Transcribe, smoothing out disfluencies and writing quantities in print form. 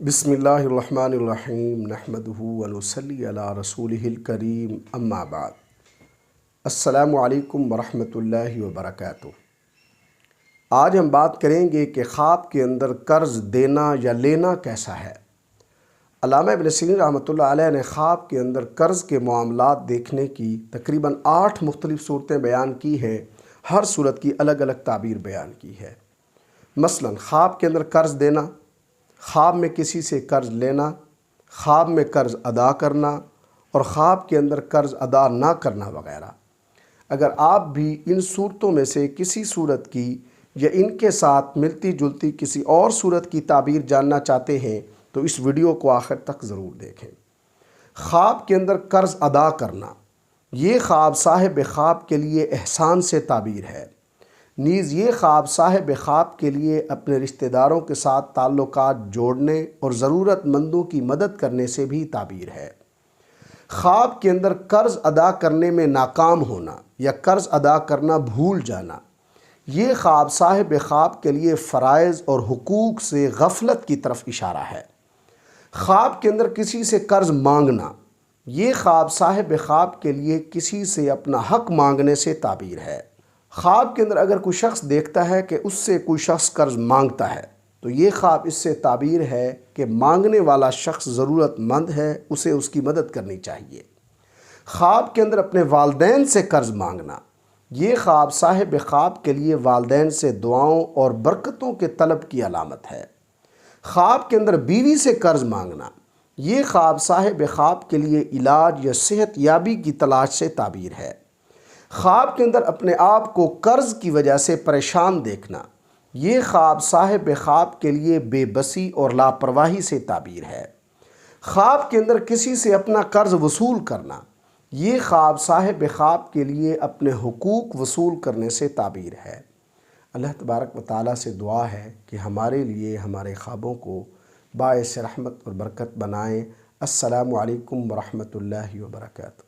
بسم اللہ الرحمن الرحیم نحمدہ ونصلی علی رسولہ الکریم اما بعد۔ السلام علیکم ورحمۃ اللہ وبرکاتہ۔ آج ہم بات کریں گے کہ خواب کے اندر قرض دینا یا لینا کیسا ہے۔ علامہ ابن سیرین رحمۃ اللہ علیہ نے خواب کے اندر قرض کے معاملات دیکھنے کی تقریباً 8 مختلف صورتیں بیان کی ہیں۔ ہر صورت کی الگ الگ تعبیر بیان کی ہے۔ مثلاً خواب کے اندر قرض دینا، خواب میں کسی سے قرض لینا، خواب میں قرض ادا کرنا اور خواب کے اندر قرض ادا نہ کرنا وغیرہ۔ اگر آپ بھی ان صورتوں میں سے کسی صورت کی یا ان کے ساتھ ملتی جلتی کسی اور صورت کی تعبیر جاننا چاہتے ہیں تو اس ویڈیو کو آخر تک ضرور دیکھیں۔ خواب کے اندر قرض ادا کرنا، یہ خواب صاحب خواب کے لیے احسان سے تعبیر ہے۔ نیز یہ خواب صاحب خواب کے لیے اپنے رشتہ داروں کے ساتھ تعلقات جوڑنے اور ضرورت مندوں کی مدد کرنے سے بھی تعبیر ہے۔ خواب کے اندر قرض ادا کرنے میں ناکام ہونا یا قرض ادا کرنا بھول جانا، یہ خواب صاحب خواب کے لیے فرائض اور حقوق سے غفلت کی طرف اشارہ ہے۔ خواب کے اندر کسی سے قرض مانگنا، یہ خواب صاحب خواب کے لیے کسی سے اپنا حق مانگنے سے تعبیر ہے۔ خواب کے اندر اگر کوئی شخص دیکھتا ہے کہ اس سے کوئی شخص قرض مانگتا ہے تو یہ خواب اس سے تعبیر ہے کہ مانگنے والا شخص ضرورت مند ہے، اسے اس کی مدد کرنی چاہیے۔ خواب کے اندر اپنے والدین سے قرض مانگنا، یہ خواب صاحب خواب کے لیے والدین سے دعاؤں اور برکتوں کے طلب کی علامت ہے۔ خواب کے اندر بیوی سے قرض مانگنا، یہ خواب صاحب خواب کے لیے علاج یا صحت یابی کی تلاش سے تعبیر ہے۔ خواب کے اندر اپنے آپ کو قرض کی وجہ سے پریشان دیکھنا، یہ خواب صاحب خواب کے لیے بے بسی اور لاپرواہی سے تعبیر ہے۔ خواب کے اندر کسی سے اپنا قرض وصول کرنا، یہ خواب صاحب خواب کے لیے اپنے حقوق وصول کرنے سے تعبیر ہے۔ اللہ تبارک و تعالیٰ سے دعا ہے کہ ہمارے لیے ہمارے خوابوں کو باعث رحمت اور برکت بنائیں۔ السلام علیکم ورحمۃ اللہ وبرکاتہ۔